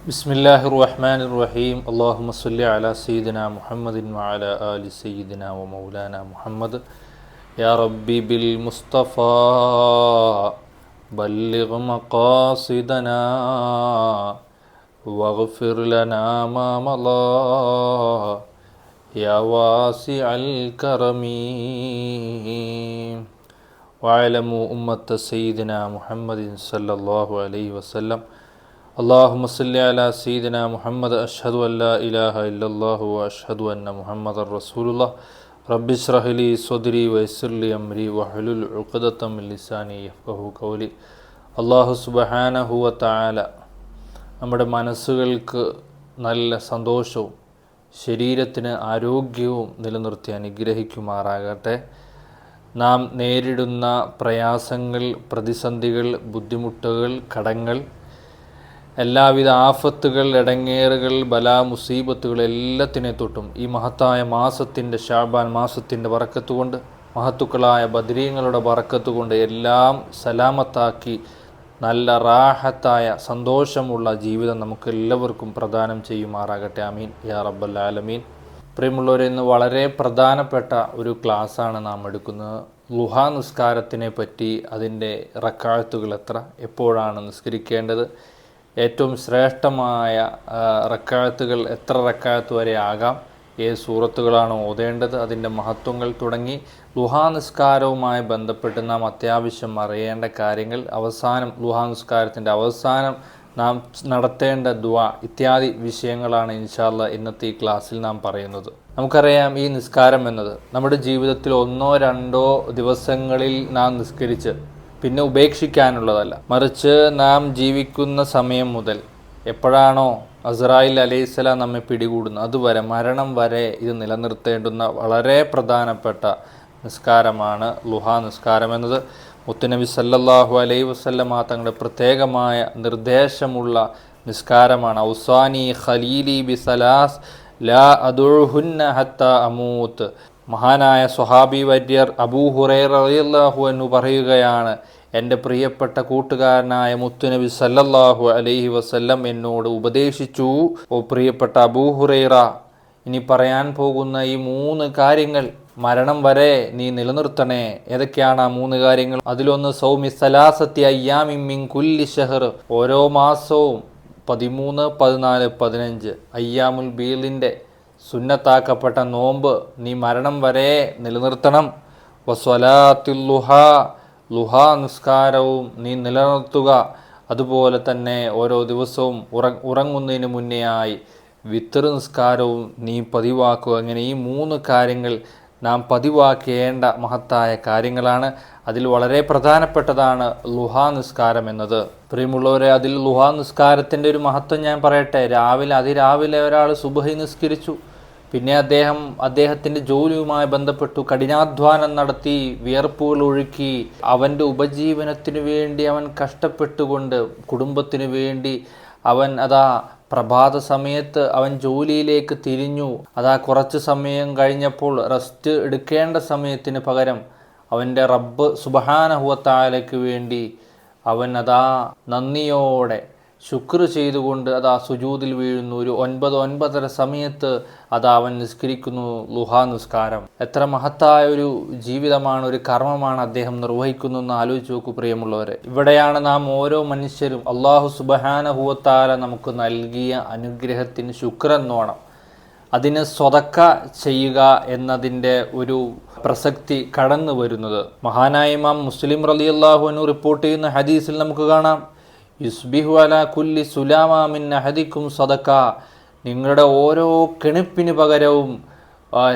ബിസ്മില്ലാഹിർ റഹ്മാനിർ റഹീം. അല്ലാഹുമ്മ സ്വല്ലി അലാ സയ്യിദിനാ മുഹമ്മദിൻ വഅലാ ആലി സയ്യിദിനാ വമൗലാനാ മുഹമ്മദ്. യാ റബ്ബി ബിൽ മുസ്തഫാ ബല്ലിഗ് മഖാസിദനാ വഗ്ഫിർ ലനാ മാ മളാ യാ വാസിഅൽ കറമീ വഅലമു ഉമ്മത്ത സയ്യിദിനാ മുഹമ്മദിൻ സല്ലല്ലാഹു അലൈഹി വസല്ലം. അല്ലാഹുമ്മ സ്വല്ലി അലാ സയ്യിദിനാ മുഹമ്മദ്. അഷ്ഹദു അല്ലാ ഇലാഹ ഇല്ലല്ലാഹു വഅഷ്ഹദു അന്ന മുഹമ്മദർ റസൂലുള്ളാഹ്. റബ്ബി ഇശ്റഹ് ലി സ്വദ്രി വയസ്സിർ ലി അംരി വഹ്ലുൽ ഉഖ്ദതം മിൻ ലിസാനി യഫ്ഖഹു ഖൗലി. അല്ലാഹു സുബ്ഹാനഹു വ തആല നമ്മുടെ മനസ്സുകൾക്ക് നല്ല സന്തോഷവും ശരീരത്തിന് ആരോഗ്യവും നിലനിർത്തി അനുഗ്രഹിക്കുമാറാകട്ടെ. നാം നേരിടുന്ന പ്രയാസങ്ങൾ, പ്രതിസന്ധികൾ, ബുദ്ധിമുട്ടുകൾ, കടങ്ങൾ, എല്ലാവിധ ആഫത്തുകൾ, ഇടങ്ങേറുകൾ, ബലാ, മുസീബത്തുകൾ എല്ലാത്തിനെ തൊട്ടും ഈ മഹത്തായ മാസത്തിൻ്റെ, ഷാബാൻ മാസത്തിൻ്റെ ബറക്കത്തുകൊണ്ട്, മഹത്തുക്കളായ ബദരീങ്ങളുടെ ബറക്കത്തുകൊണ്ട് എല്ലാം സലാമത്താക്കി നല്ല റാഹത്തായ സന്തോഷമുള്ള ജീവിതം നമുക്ക് എല്ലാവർക്കും പ്രദാനം ചെയ്യുമാറാകട്ടെ. ആമീൻ യാ റബ്ബൽ ആലമീൻ. പ്രിയമുള്ളവരെ, ഇന്ന് വളരെ പ്രധാനപ്പെട്ട ഒരു ക്ലാസ്സാണ് നാം എടുക്കുന്നത്. ളുഹാ നിസ്കാരത്തിനെ പറ്റി, അതിൻ്റെ റക്അത്തുകൾ എത്ര, എപ്പോഴാണ് നിസ്കരിക്കേണ്ടത്, ഏറ്റവും ശ്രേഷ്ഠമായ റക്അത്തുകൾ എത്ര റക്അത്ത് വരെ ആകാം, ഏത് സൂറത്തുകളാണ് ഓതേണ്ടത്, അതിൻ്റെ മഹത്വങ്ങൾ തുടങ്ങി ളുഹാ നിസ്കാരവുമായി ബന്ധപ്പെട്ട് നാം അത്യാവശ്യം അറിയേണ്ട കാര്യങ്ങൾ, അവസാനം ളുഹാ നിസ്കാരത്തിൻ്റെ അവസാനം നാം നടത്തേണ്ട ദുആ ഇത്യാദി വിഷയങ്ങളാണ് ഇൻഷാ അല്ലാഹ് ഇന്നത്തെ ഈ ക്ലാസ്സിൽ നാം പറയുന്നത്. നമുക്കറിയാം, ഈ നിസ്കാരം എന്നത് നമ്മുടെ ജീവിതത്തിൽ ഒന്നോ രണ്ടോ ദിവസങ്ങളിൽ നാം നിസ്കരിച്ച് പിന്നെ ഉപേക്ഷിക്കാനുള്ളതല്ല. മറിച്ച് നാം ജീവിക്കുന്ന സമയം മുതൽ എപ്പോഴാണോ അസ്രായിൽ അലൈഹിസ്സലാം നമ്മെ പിടികൂടുന്നത് അതുവരെ, മരണം വരെ ഇത് നിലനിർത്തേണ്ടുന്ന വളരെ പ്രധാനപ്പെട്ട നിസ്കാരമാണ് ളുഹാ നിസ്കാരം എന്നത്. മുത്തുനബി സല്ലല്ലാഹു അലൈഹി വസല്ലമ തങ്ങളുടെ പ്രത്യേകമായ നിർദ്ദേശമുള്ള നിസ്കാരമാണ്. ഔസാനി ഖലീലി ബിസലാസ് ലാ അദുഉഹുന്ന ഹത്താ അമൂത്ത്. മഹാനായ സ്വഹാബി വര്യർ അബൂ ഹുറൈറ റളിയല്ലാഹു അൻഹു പറയുകയാണ്, എൻ്റെ പ്രിയപ്പെട്ട കൂട്ടുകാരനായ മുത്തുനബി സല്ലല്ലാഹു അലൈഹി വസല്ലം എന്നോട് ഉപദേശിച്ചു, ഓ പ്രിയപ്പെട്ട അബൂ ഹുറൈറ, ഇനി പറയാൻ പോകുന്ന ഈ 3 കാര്യങ്ങൾ മരണം വരെ നീ നിലനിർത്തണേ. ഏതൊക്കെയാണ് ആ 3 കാര്യങ്ങൾ? അതിലൊന്ന് സൗമി സലാസത്തി അയ്യാമിൻ മിൻ കുല്ലി ഷഹർ. ഓരോ മാസവും 13, 14, 15 അയ്യാമുൽ ബീലിൻ്റെ സുന്നത്താക്കപ്പെട്ട നോമ്പ് നീ മരണം വരെ നിലനിർത്തണം. വസ്വലാത്തുൽ ളുഹാ, ളുഹാ നിസ്കാരവും നീ നിലനിർത്തുക. അതുപോലെ തന്നെ ഓരോ ദിവസവും ഉറങ്ങുന്നതിന് മുന്നെയായി വിത്ർ നിസ്കാരവും നീ പതിവാക്കുക. അങ്ങനെ ഈ 3 കാര്യങ്ങൾ നാം പതിവാക്കേണ്ട മഹത്തായ കാര്യങ്ങളാണ്. അതിൽ വളരെ പ്രധാനപ്പെട്ടതാണ് ളുഹാ നിസ്കാരം എന്നത്. പ്രിയമുള്ളവരെ, അതിൽ ളുഹാ നിസ്കാരത്തിൻ്റെ ഒരു മഹത്വം ഞാൻ പറയട്ടെ. അതിരാവിലെ ഒരാൾ സുബ്ഹി നിസ്കരിച്ചു, പിന്നെ അദ്ദേഹത്തിൻ്റെ ജോലിയുമായി ബന്ധപ്പെട്ടു കഠിനാധ്വാനം നടത്തി, വിയർപ്പുകൾ ഒഴുക്കി, അവൻ്റെ ഉപജീവനത്തിനു വേണ്ടി അവൻ കഷ്ടപ്പെട്ടുകൊണ്ട്, കുടുംബത്തിനു വേണ്ടി അവൻ പ്രഭാത സമയത്ത് അവൻ ജോലിയിലേക്ക് തിരിഞ്ഞു. കുറച്ച് സമയം കഴിഞ്ഞപ്പോൾ റെസ്റ്റ് എടുക്കേണ്ട സമയത്തിന് പകരം അവൻ്റെ റബ്ബ് സുബ്ഹാനഹു വ തആലയ്ക്ക് വേണ്ടി അവൻ നന്ദിയോടെ ശുക്ർ ചെയ്തുകൊണ്ട് സുജൂദിൽ വീഴുന്നു. ഒരു 9-9:30 സമയത്ത് അവൻ നിസ്കരിക്കുന്നു ളുഹാ നിസ്കാരം. എത്ര മഹത്തായ ഒരു ജീവിതമാണ്, ഒരു കർമ്മമാണ് അദ്ദേഹം നിർവഹിക്കുന്നു എന്ന് ആലോചിച്ച് നോക്കൂ പ്രിയമുള്ളവരെ. ഇവിടെയാണ് നാം ഓരോ മനുഷ്യരും അല്ലാഹു സുബ്ഹാനഹു വ തആല നമുക്ക് നൽകിയ അനുഗ്രഹത്തിന് ശുക്രെന്നോണം അതിന് സ്വതക്ക ചെയ്യുക എന്നതിൻ്റെ ഒരു പ്രസക്തി കടന്നു വരുന്നത്. മഹാനായ ഇമാം മുസ്ലിം റളിയല്ലാഹു അൻഹു റിപ്പോർട്ട് ചെയ്യുന്ന ഹദീസിൽ നമുക്ക് കാണാം, യുസ്ബിഹു അലാ കുല്ലി സുലാമാ മിൻ അഹദിക്കും സദക്ക. നിങ്ങളുടെ ഓരോ കിണിപ്പിന് പകരവും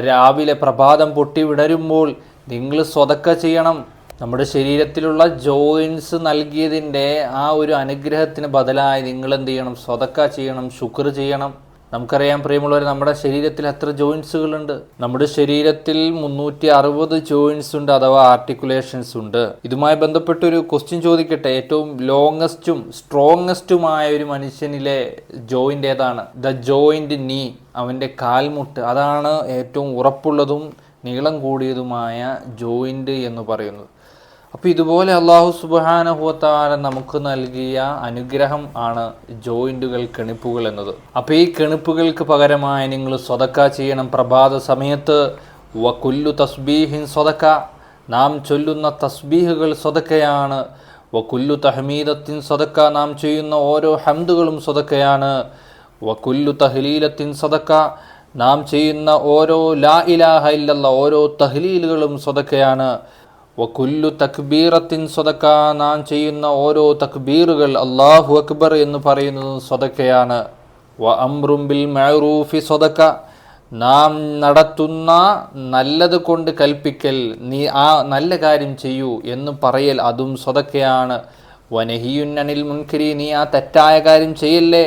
രാവിലെ പ്രഭാതം പൊട്ടി വിടരുമ്പോൾ നിങ്ങൾ സ്വതക്ക ചെയ്യണം. നമ്മുടെ ശരീരത്തിലുള്ള ജോയിൻസ് നൽകിയതിൻ്റെ ആ ഒരു അനുഗ്രഹത്തിന് ബദലായി നിങ്ങൾ എന്ത് ചെയ്യണം? സ്വതക്ക ചെയ്യണം, ശുക്ർ ചെയ്യണം. നമുക്കറിയാം പ്രിയമുള്ളവർ, നമ്മുടെ ശരീരത്തിൽ എത്ര ജോയിൻസുകളുണ്ട്? നമ്മുടെ ശരീരത്തിൽ 360 ജോയിൻസ് ഉണ്ട്, അഥവാ ആർട്ടിക്കുലേഷൻസ് ഉണ്ട്. ഇതുമായി ബന്ധപ്പെട്ടൊരു ക്വസ്റ്റ്യൻ ചോദിക്കട്ടെ. ഏറ്റവും ലോങ്ങസ്റ്റും സ്ട്രോങ്ങസ്റ്റുമായ ഒരു മനുഷ്യനിലെ ജോയിൻ്റ് ഏതാണ്? ദ ജോയിൻ്റ് നീ, അവൻ്റെ കാൽമുട്ട്. അതാണ് ഏറ്റവും ഉറപ്പുള്ളതും നീളം കൂടിയതുമായ ജോയിൻ്റ് എന്ന് പറയുന്നത്. അപ്പോൾ ഇതുപോലെ അള്ളാഹു സുബ്ഹാനഹു വ തആല നമുക്ക് നൽകിയ അനുഗ്രഹം ആണ് ജോയിൻറ്റുകൾ, കെണിപ്പുകൾ എന്നത്. അപ്പോൾ ഈ കെണിപ്പുകൾക്ക് പകരമായി നിങ്ങൾ സ്വതക്ക ചെയ്യണം. പ്രഭാത സമയത്ത് വകുല്ലു തസ്ബീഹിൻ സ്വതക്ക, നാം ചൊല്ലുന്ന തസ്ബീഹുകൾ സ്വതക്കയാണ്. വകുല്ലു തഹ്മീദത്തിൻ സ്വതക്ക, നാം ചെയ്യുന്ന ഓരോ ഹംദുകളും സ്വതക്കയാണ്. വകുല്ലു തഹ്ലീലത്തിൻ സ്വതക്ക, നാം ചെയ്യുന്ന ഓരോ ലാ ഇലാഹ ഇല്ലല്ലാഹ്, ഓരോ തഹ്ലീലുകളും സ്വതക്കയാണ്. വകുല്ലു തക്ബീറത്തിൻ സ്വതക്ക, നാം ചെയ്യുന്ന ഓരോ തക്ബീറുകൾ അല്ലാഹു അക്ബർ എന്ന് പറയുന്നത് സ്വതക്കയാണ്. വ അംറും ബിൽ മഅറൂഫി സ്വതക്ക, നാം നടത്തുന്ന നല്ലത് കൊണ്ട് കൽപ്പിക്കൽ, നീ ആ നല്ല കാര്യം ചെയ്യൂ എന്ന് പറയൽ, അതും സ്വതക്കയാണ്. വനഹിയുൻ അനിൽ മുൻകരി, നീ ആ തെറ്റായ കാര്യം ചെയ്യല്ലേ,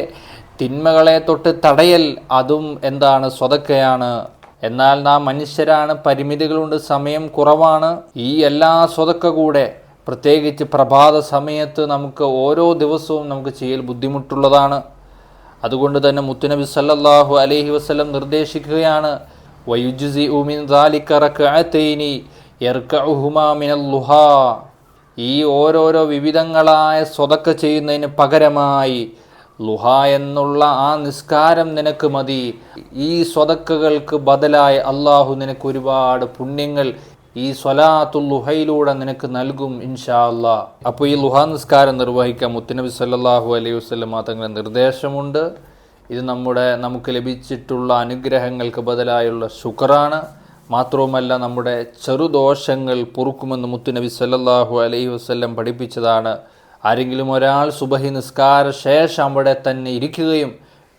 തിന്മകളെ തൊട്ട് തടയൽ, അതും എന്താണ്? സ്വതക്കയാണ്. എന്നാൽ നാം മനുഷ്യരാണ്, പരിമിതികളുണ്ട്, സമയം കുറവാണ്. ഈ എല്ലാ സ്വതക്ക കൂടെ പ്രത്യേകിച്ച് പ്രഭാത സമയത്ത് നമുക്ക് ഓരോ ദിവസവും നമുക്ക് ചെയ്യൽ ബുദ്ധിമുട്ടുള്ളതാണ്. അതുകൊണ്ട് തന്നെ മുത്തുനബി സല്ലല്ലാഹു അലൈഹി വസല്ലം നിർദ്ദേശിക്കുകയാണ്, വയുജ്സിഉ മിൻ ദാലിക റക്അതൈനി യർകഉഹുമാ മിനൽ ളുഹാ, ഈ ഓരോരോ വിവിധങ്ങളായ സ്വതക്ക ചെയ്യുന്നതിന് പകരമായി ലുഹ എന്നുള്ള ആ നിസ്കാരം നിനക്ക് മതി. ഈ സ്വതക്കകൾക്ക് ബദലായി അള്ളാഹു നിനക്ക് ഒരുപാട് പുണ്യങ്ങൾ ഈ സ്വലാത്തുൽ ലുഹയിലൂടെ നിനക്ക് നൽകും ഇൻഷാ അല്ലാഹ്. അപ്പോൾ ഈ ലുഹ നിസ്കാരം നിർവഹിക്കാൻ മുത്തുനബി സല്ലല്ലാഹു അലൈഹി വസല്ലം തങ്ങളുടെ നിർദ്ദേശമുണ്ട്. ഇത് നമുക്ക് ലഭിച്ചിട്ടുള്ള അനുഗ്രഹങ്ങൾക്ക് ബദലായുള്ള ശുക്റാണ്. മാത്രവുമല്ല നമ്മുടെ ചെറുദോഷങ്ങൾ പൊറുക്കുമെന്ന് മുത്തുനബി സല്ലല്ലാഹു അലൈഹി വസല്ലം പഠിപ്പിച്ചതാണ്. ആരെങ്കിലും ഒരാൾ സുബഹി നിസ്കാര ശേഷം അവിടെ തന്നെ ഇരിക്കുകയും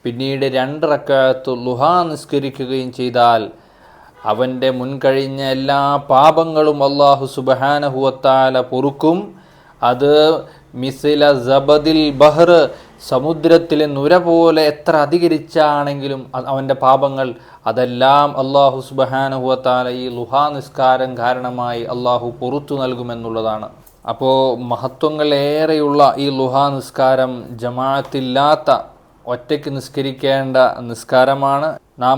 പിന്നീട് 2 റക്അത്ത് ലുഹ നിസ്കരിക്കുകയും ചെയ്താൽ അവൻ്റെ മുൻകഴിഞ്ഞ എല്ലാ പാപങ്ങളും അല്ലാഹു സുബ്ഹാനഹു വ തആല പൊറുക്കും. അത് മിസ്ല സബദിൽ ബഹർ, സമുദ്രത്തിലെ നുര പോലെ എത്ര അധികരിച്ചാണെങ്കിലും അവൻ്റെ പാപങ്ങൾ അതെല്ലാം അല്ലാഹു സുബ്ഹാനഹു വ തആല ഈ ലുഹ നിസ്കാരം കാരണമായി അല്ലാഹു പൊറുത്തു നൽകുമെന്നുള്ളതാണ്. അപ്പോൾ മഹത്വങ്ങളേറെയുള്ള ഈ ലുഹ നിസ്കാരം ജമാഅത്തില്ലാത്ത ഒറ്റയ്ക്ക് നിസ്കരിക്കേണ്ട നിസ്കാരമാണ്. നാം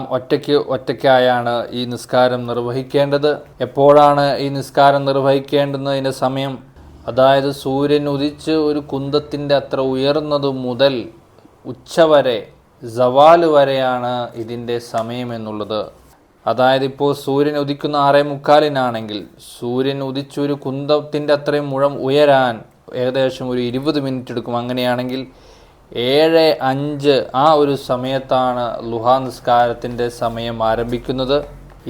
ഒറ്റയ്ക്കായാണ് ഈ നിസ്കാരം നിർവഹിക്കേണ്ടത്. എപ്പോഴാണ് ഈ നിസ്കാരം നിർവഹിക്കേണ്ടുന്നതിൻ്റെ സമയം? അതായത് സൂര്യൻ ഉദിച്ച് ഒരു കുന്തത്തിൻ്റെ അത്ര ഉയർന്നത് മുതൽ ഉച്ചവരെ, സവാല് വരെയാണ് ഇതിൻ്റെ സമയം എന്നുള്ളത്. അതായത് ഇപ്പോൾ സൂര്യൻ ഉദിക്കുന്ന 6:45 സൂര്യൻ ഉദിച്ചൊരു കുന്തത്തിൻ്റെ അത്രയും മുഴം ഉയരാൻ ഏകദേശം ഒരു 20 മിനിറ്റ് എടുക്കും. അങ്ങനെയാണെങ്കിൽ 7:05 ആ ഒരു സമയത്താണ് ലുഹ നിസ്കാരത്തിൻ്റെ സമയം ആരംഭിക്കുന്നത്.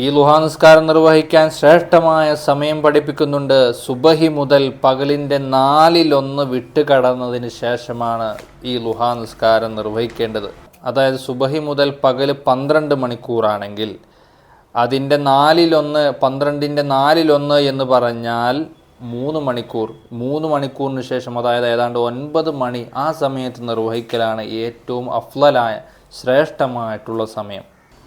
ഈ ലുഹ നിസ്കാരം നിർവഹിക്കാൻ ശ്രേഷ്ഠമായ സമയം പഠിപ്പിക്കുന്നുണ്ട്. സുബഹി മുതൽ പകലിൻ്റെ 1/4 വിട്ടുകടന്നതിന് ശേഷമാണ് ഈ ലുഹ നിസ്കാരം നിർവഹിക്കേണ്ടത്. അതായത് സുബഹി മുതൽ പകൽ 12 മണിക്കൂറാണെങ്കിൽ അതിൻ്റെ 1/4, 12ൻ്റെ 1/4 എന്ന് പറഞ്ഞാൽ 3 മണിക്കൂർ. 3 മണിക്കൂറിന് ശേഷം, അതായത് ഏതാണ്ട് 9 മണി, ആ സമയത്ത് നിർവഹിക്കലാണ് ഏറ്റവും അഫ്ളലായ ശ്രേഷ്ഠമായിട്ടുള്ള സമയം.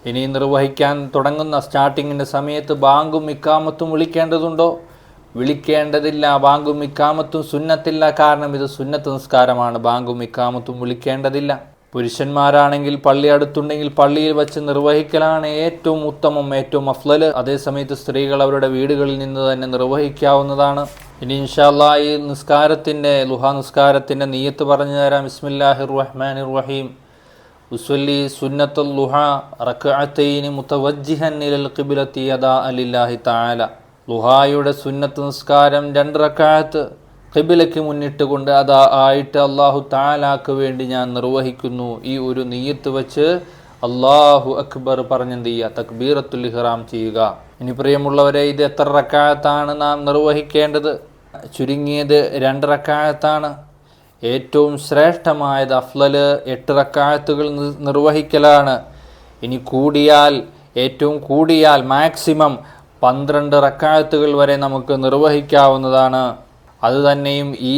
ഇനി നിർവഹിക്കാൻ തുടങ്ങുന്ന സ്റ്റാർട്ടിങ്ങിൻ്റെ സമയത്ത് ബാങ്കും ഇക്കാമത്തും വിളിക്കേണ്ടതുണ്ടോ? വിളിക്കേണ്ടതില്ല. ബാങ്കും ഇക്കാമത്തും സുന്നത്തില്ല. കാരണം ഇത് സുന്നത്ത് നിസ്കാരമാണ്. ബാങ്കും ഇക്കാമത്തും വിളിക്കേണ്ടതില്ല. പുരുഷന്മാരാണെങ്കിൽ പള്ളി അടുത്തുണ്ടെങ്കിൽ പള്ളിയിൽ വെച്ച് നിർവഹിക്കലാണ് ഏറ്റവും ഉത്തമം, ഏറ്റവും അഫ്ളൽ. അതേസമയത്ത് സ്ത്രീകൾ അവരുടെ വീടുകളിൽ നിന്ന് തന്നെ നിർവഹിക്കാവുന്നതാണ്. ഇനി ഇൻഷാ അല്ലാഹ് ഈ നിസ്കാരത്തിൻ്റെ ലുഹ നിസ്കാരത്തിൻ്റെ നിയ്യത്ത് പറഞ്ഞു തരാം. ബിസ്മില്ലാഹിർ റഹ്മാനിർ റഹീം. ഉസ്വല്ലി സുന്നത്തുൽ ലുഹ റക്അതൈനി മുതവജ്ജിഹൻ ഇലൽ ഖിബ്ലത്തി യദാഅ ലില്ലാഹി തആല. ലുഹായുടെ സുന്നത്ത് നിസ്കാരം 2 റക്അത്ത് ഖിബ്ലയ്ക്ക് മുന്നിട്ടുകൊണ്ട് അതാ ആയിട്ട് അല്ലാഹു തആലാക്ക് വേണ്ടി ഞാൻ നിർവഹിക്കുന്നു. ഈ ഒരു നിയ്യത്ത് വെച്ച് അല്ലാഹു അക്ബർ പറഞ്ഞെന്ത് ചെയ്യുക? തക്ബീറത്തുൽ ഇഹ്റാം ചെയ്യുക. ഇനി പ്രിയമുള്ളവരെ, ഇത് എത്ര റക്അത്താണ് നാം നിർവഹിക്കേണ്ടത്? ചുരുങ്ങിയത് 2 റക്അത്താണ്. ഏറ്റവും ശ്രേഷ്ഠമായത് അഫ്ളല് 8 റക്അത്തുകൾ നിർവഹിക്കലാണ്. ഇനി ഏറ്റവും കൂടിയാൽ മാക്സിമം 12 റക്അത്തുകൾ വരെ നമുക്ക് നിർവഹിക്കാവുന്നതാണ്. അതുതന്നെയും ഈ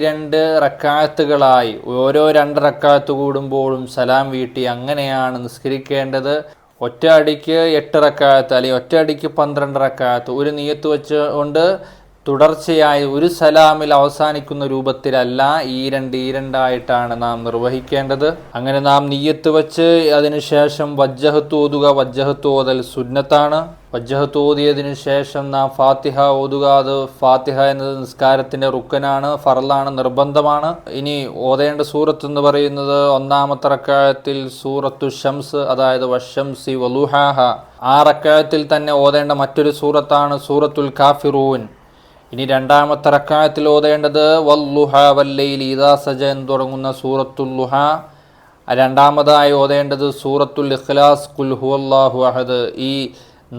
രണ്ട് റക്അത്തുകളായി ഓരോ 2 റക്അത്ത് കൂടുമ്പോഴും സലാം വീട്ടി അങ്ങനെയാണ് നിസ്കരിക്കേണ്ടത്. ഒറ്റ അടിക്ക് 8 റക്അത്ത് അല്ലെങ്കിൽ ഒറ്റ അടിക്ക് 12 റക്അത്ത് ഒരു നിയ്യത്ത് വെച്ചുകൊണ്ട് തുടർച്ചയായി ഒരു സലാമിൽ അവസാനിക്കുന്ന രൂപത്തിലല്ല, ഈ രണ്ടായിട്ടാണ് നാം നിർവഹിക്കേണ്ടത്. അങ്ങനെ നാം നിയ്യത്ത് വെച്ച് അതിനുശേഷം വജ്ജഹത്ത് ഓതുക. വജ്ജഹത്ത് ഓതൽ സുന്നത്താണ്. വജ്ജഹത്ത് ഓതിയതിനു ശേഷം നാം ഫാത്തിഹ ഓതുക. അത് ഫാത്തിഹ എന്നത് നിസ്കാരത്തിൻ്റെ റുക്കനാണ്, ഫർളാണ്, നിർബന്ധമാണ്. ഇനി ഓതേണ്ട സൂറത്ത് എന്ന് പറയുന്നത് ഒന്നാമത്തെ റക്അത്തിൽ സൂറത്തു ഷംസ്, അതായത് വശംസി വലുഹാഹ. ആ റക്അത്തിൽ തന്നെ ഓതേണ്ട മറ്റൊരു സൂറത്താണ് സൂറത്തുൽ കാഫിറൂൻ. ഇനി രണ്ടാമത്തെ റക്അത്തിൽ ഓതേണ്ടത് വല്ലുഹ വല്ലൈലി ഇദാ സജ എന്ന് തുടങ്ങുന്ന സൂറത്തുൽ ലുഹ. രണ്ടാമതായി ഓതേണ്ടത് സൂറത്തുൽ ഇഖ്ലാസ്, ഖുൽ ഹുവല്ലാഹു അഹദ്. ഈ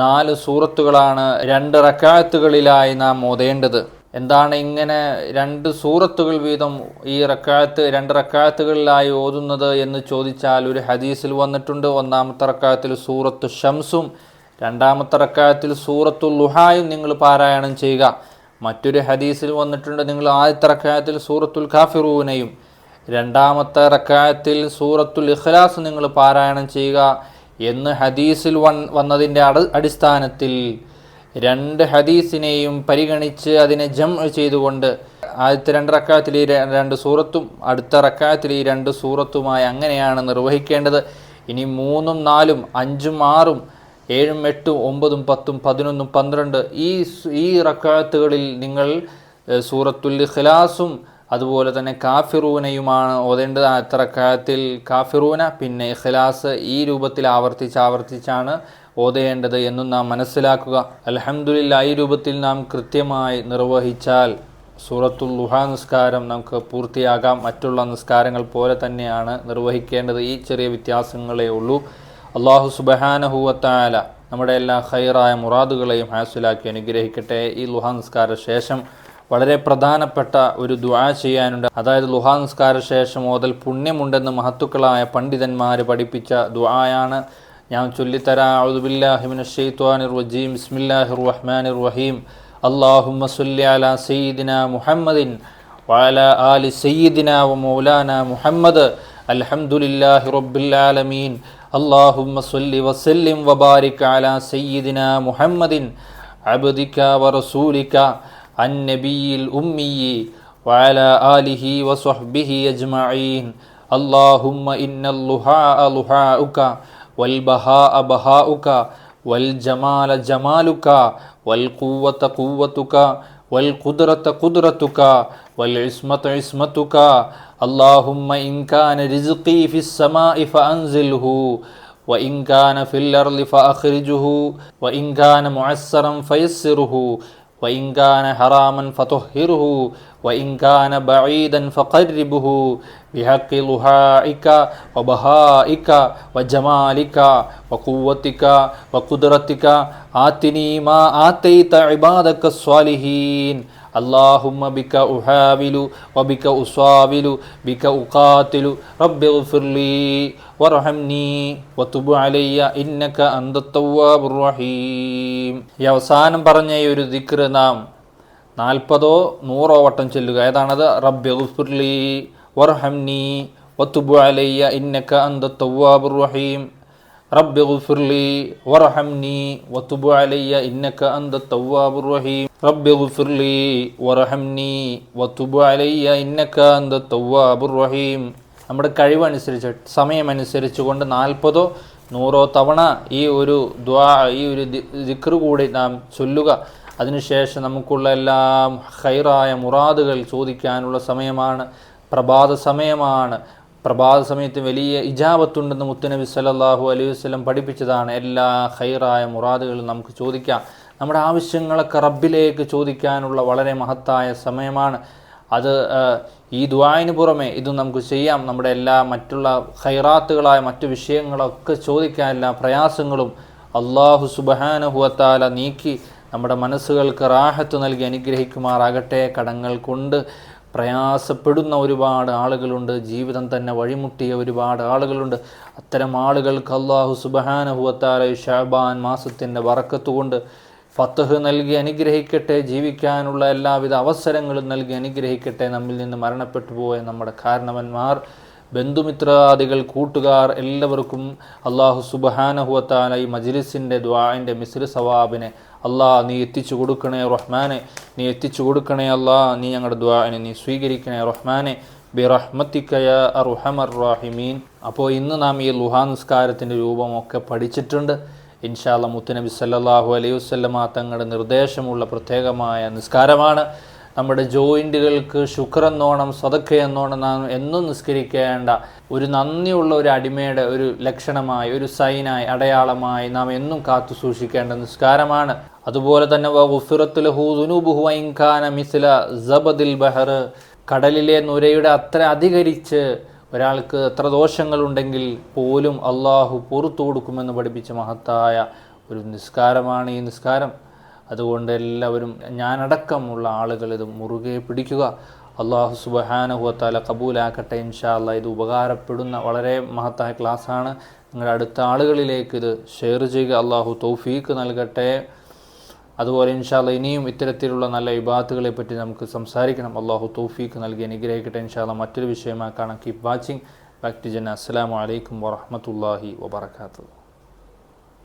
4 സൂറത്തുകളാണ് 2 റക്അത്തുകളിലായി നാം ഓതേണ്ടത്. എന്താണ് ഇങ്ങനെ 2 സൂറത്തുകൾ വീതം ഈ 2 റക്അത്തുകളിലായി ഓതുന്നത് എന്ന് ചോദിച്ചാൽ, ഒരു ഹദീസിൽ വന്നിട്ടുണ്ട് ഒന്നാമത്തെ റക്അത്തിൽ സൂറത്തു ഷംസും രണ്ടാമത്തെ റക്അത്തിൽ സൂറത്തുൽ ലുഹായും നിങ്ങൾ പാരായണം ചെയ്യുക. മറ്റൊരു ഹദീസിൽ വന്നിട്ടുണ്ട് നിങ്ങൾ ആദ്യത്തെ റക്അത്തിൽ സൂറത്തുൽ കാഫിറൂനയും രണ്ടാമത്തെ റക്അത്തിൽ സൂറത്തുൽ ഇഖ്ലാസ് നിങ്ങൾ പാരായണം ചെയ്യുക എന്ന് ഹദീസിൽ വന്നതിൻ്റെ അടിസ്ഥാനത്തിൽ 2 ഹദീസിനെയും പരിഗണിച്ച് അതിനെ ജംഅ് ചെയ്തുകൊണ്ട് ആദ്യത്തെ 2 റക്അത്തിൽ ഈ 2 സൂറത്തും അടുത്ത റക്അത്തിൽ ഈ 2 സൂറത്തുമായി അങ്ങനെയാണ് നിർവഹിക്കേണ്ടത്. ഇനി 3ഉം 4ഉം 5ഉം 6ഉം 7ഉം 8ഉം 9ഉം 10ഉം 11ഉം 12 ഈ റക്അത്തുകളിൽ നിങ്ങൾ സൂറത്തുൽ ഇഖ്ലാസും അതുപോലെ തന്നെ കാഫിറൂനയുമാണ് ഓതേണ്ടത്. ആദ്യത്തെ റക്അത്തിൽ കാഫിറൂന പിന്നെ ഇഖ്ലാസ്, ഈ രൂപത്തിൽ ആവർത്തിച്ചാണ് ഓതേണ്ടത് എന്നും നാം മനസ്സിലാക്കുക. അൽഹംദുലില്ലാഹ്, ഈ രൂപത്തിൽ നാം കൃത്യമായി നിർവഹിച്ചാൽ സൂറത്തുൽ ലുഹ നിസ്കാരം നമുക്ക് പൂർത്തിയാകാം. മറ്റുള്ള നിസ്കാരങ്ങൾ പോലെ തന്നെയാണ് നിർവഹിക്കേണ്ടത്. ഈ ചെറിയ വ്യത്യാസങ്ങളേ ഉള്ളൂ. അല്ലാഹു സുബ്ഹാനഹു വ തആല നമ്മുടെ എല്ലാ ഖൈറായ മുറാദുകളെയും ഹാസിലാക്കി അനുഗ്രഹിക്കട്ടെ. ഈ ലുഹ നിസ്കാര ശേഷം വളരെ പ്രധാനപ്പെട്ട ഒരു ദുആ ചെയ്യാനുണ്ട്. അതായത് ലുഹ നിസ്കാര ശേഷം ഓതൽ പുണ്യമുണ്ടെന്ന് മഹത്തുക്കളായ പണ്ഡിതന്മാർ പഠിപ്പിച്ച ദുആയാണ്. ഞാൻ ചൊല്ലിത്തരാം. അഊദു ബില്ലാഹി മിനശ് ശൈത്വാനിർ റജീം. ബിസ്മില്ലാഹിർ റഹ്മാനിർ റഹീം. അല്ലാഹുമ്മ സ്വല്ലി അലാ സയ്യിദിനാ മുഹമ്മദിൻ വഅലാ ആലി സയ്യിദിനാ വ മൗലാനാ മുഹമ്മദ്. അൽഹംദുലില്ലാഹി റബ്ബിൽ ആലമീൻ. അല്ലാഹുമ്മ സ്വല്ലി വസല്ലിം വബാരിക് അലാ സയ്യിദിനാ മുഹമ്മദിൻ അബ്ദിക വറസൂലിക അന്നബിയിൽ ഉമ്മിയി വഅലാ ആലിഹി വസ്വഹ്ബിഹി അജ്മഈൻ. അല്ലാഹുമ്മ ഇന്നൽ ലുഹാഅ ലുഹാഉക വൽ ബഹാഅ ബഹാഉക വൽ ജമാല ജമാലുക വൽ ഖുവ്വത ഖുവ്വതുക വൽ ഖുദ്റത ഖുദ്റതുക വൽ ഇസ്മത ഇസ്മതുക. അല്ലാഹുമ്മ ഇൻ കാന റിസ്ഖി ഫിസ് സമാഇ ഫഅൻസിൽഹു وإن كان في الأرض فأخرجه وإن كان معسرا فيسره وإن كان حراما فطهره وإن كان بعيدا فقربه بحق لهائك وبهائك وجمالك وقوتك وقدرتك آتني ما آتيت عبادك الصالحين. اللهم بك أحاول وبك أصابل بك أقاتل رب اغفر لي وارحمني وتب علي إنك أنت التواب الرحيم. ഈ അവസാനം പറഞ്ഞ ഈ ഒരു ദിക്ർ നാം 40ഓ 100ഓ വട്ടം ചൊല്ലുക. ഏതാണത്? റബ്ബി ഗുഫിർ ലി വർഹംനി വതുബ് അലയ്യ ഇന്നക അന്ത തവ്വാബുർ റഹീം. റബ്ബി ഗുഫിർ ലി വർഹംനി വതുബ് അലയ്യ ഇന്നക അന്ത തവ്വാബുർ റഹീം. റബ്ബി ഗുഫിർ ലി വർഹംനി വതുബ് അലയ്യ ഇന്നക അന്ത തവ്വാബുർ റഹീം. നമ്മുടെ കഴിവനുസരിച്ച് സമയമനുസരിച്ച് കൊണ്ട് 40ഓ 100ഓ തവണ ഈ ഒരു ദുആ, ഈ ഒരു ദിക്ർ കൂടി നാം ചൊല്ലുക. അതിനുശേഷം നമുക്കുള്ള എല്ലാ ഖൈറായ മുറാദുകൾ ചോദിക്കാനുള്ള സമയമാണ്. പ്രഭാത സമയമാണ്. പ്രഭാത സമയത്ത് വലിയ ഇജാബത്തുണ്ടെന്ന് മുത്തുനബി സല്ലല്ലാഹു അലൈഹി വസല്ലം പഠിപ്പിച്ചതാണ്. എല്ലാ ഖൈറായ മുറാദുകളും നമുക്ക് ചോദിക്കാം. നമ്മുടെ ആവശ്യങ്ങളൊക്കെ റബ്ബിലേക്ക് ചോദിക്കാനുള്ള വളരെ മഹത്തായ സമയമാണ്. അത് ഈ ദുആഇന് പുറമെ ഇതും നമുക്ക് ചെയ്യാം. നമ്മുടെ എല്ലാ മറ്റുള്ള ഖൈറാത്തുകളായ മറ്റു വിഷയങ്ങളൊക്കെ ചോദിക്കാൻ എല്ലാ പ്രയാസങ്ങളും അല്ലാഹു സുബ്ഹാനഹു വ തആല നീക്കി നമ്മുടെ മനസ്സുകൾക്ക് റാഹത്ത് നൽകി അനുഗ്രഹിക്കുമാറാകട്ടെ. കടങ്ങൾ കൊണ്ട് പ്രയാസപ്പെടുന്ന ഒരുപാട് ആളുകളുണ്ട്. ജീവിതം തന്നെ വഴിമുട്ടിയ ഒരുപാട് ആളുകളുണ്ട്. അത്തരം ആളുകൾക്ക് അല്ലാഹു സുബ്ഹാനഹു വ തആല ശഅബാൻ മാസത്തിൻ്റെ ബറക്കത്ത് കൊണ്ട് ഫത്ഹ് നൽകി അനുഗ്രഹിക്കട്ടെ. ജീവിക്കാനുള്ള എല്ലാവിധ അവസരങ്ങളും നൽകി അനുഗ്രഹിക്കട്ടെ. നമ്മിൽ നിന്ന് മരണപ്പെട്ടു പോയ നമ്മുടെ കാരണവന്മാർ, ബന്ധുമിത്രാദികൾ, കൂട്ടുകാർ എല്ലാവർക്കും അല്ലാഹു സുബ്ഹാനഹു വ തആല ഈ മജ്ലിസിൻ്റെ ദുആഇൻ്റെ മിസ്ൽ സവാബിനെ അല്ലാഹ് നീ എത്തിച്ചു കൊടുക്കണേ റഹ്മാനെ. നീ എത്തിച്ചു കൊടുക്കണേ അല്ലാഹ്. നീ ഞങ്ങളുടെ ദുആഇനെ നീ സ്വീകരിക്കണേ റഹ്മാനെ. ബിറഹ്മതിക യാ അർഹമർ റഹീമീൻ. അപ്പോൾ ഇന്ന് നാം ഈ ലുഹാ നിസ്കാരത്തിൻ്റെ രൂപമൊക്കെ പഠിച്ചിട്ടുണ്ട്. ഇൻഷാ അല്ലാഹ് മുത്തുനബി സല്ലല്ലാഹു അലൈഹി വസല്ലമ തങ്ങളുടെ നിർദ്ദേശമുള്ള പ്രത്യേകമായ നിസ്കാരമാണ്. നമ്മുടെ ജോയിൻറ്റുകൾക്ക് ശുക്രെന്നോണം സദക്കയെന്നോണം നാം എന്നും നിസ്കരിക്കേണ്ട ഒരു നന്ദിയുള്ള ഒരു അടിമയുടെ ഒരു ലക്ഷണമായി, ഒരു സൈനായി, അടയാളമായി നാം എന്നും കാത്തു സൂക്ഷിക്കേണ്ട നിസ്കാരമാണ്. അതുപോലെ തന്നെ വഗുഫിറത്തു ലഹു ദുനൂബുഹു വഇൻ കാന മിസ്ല സബദിൽ ബഹർ, കടലിലെ നുരയുടെ അത്ര അധികരിച്ച് ഒരാൾക്ക് എത്ര ദോഷങ്ങളുണ്ടെങ്കിൽ പോലും അള്ളാഹു പുറത്തു കൊടുക്കുമെന്ന് പഠിപ്പിച്ച മഹത്തായ ഒരു നിസ്കാരമാണ് ഈ നിസ്കാരം. അതുകൊണ്ട് എല്ലാവരും ഞാനടക്കമുള്ള ആളുകൾ ഇത് മുറുകെ പിടിക്കുക. അള്ളാഹു സുബ്ഹാനഹു വ തആല കബൂലാക്കട്ടെ. ഇൻഷാ അല്ലാഹ് ഇത് ഉപകാരപ്പെടുന്ന വളരെ മഹത്തായ ക്ലാസ്സാണ്. നിങ്ങളുടെ അടുത്ത ആളുകളിലേക്ക് ഇത് ഷെയർ ചെയ്യുക. അള്ളാഹു തൗഫീക്ക് നൽകട്ടെ. അതുപോലെ ഇൻഷാ അല്ലാഹ് ഇനിയും ഇത്തരത്തിലുള്ള നല്ല ഇബാദത്തുകളെ പറ്റി നമുക്ക് സംസാരിക്കണം. അള്ളാഹു തൗഫീക്ക് നൽകി അനുഗ്രഹിക്കട്ടെ. ഇൻഷാ അല്ലാഹ് മറ്റൊരു വിഷയമായി കാണാം. കീപ് വാച്ചിങ് ബാക്ക് ടു ജന്ന. അസ്സലാമു അലൈക്കും വറഹ്മത്തുള്ളാഹി വബറകാതുഹു.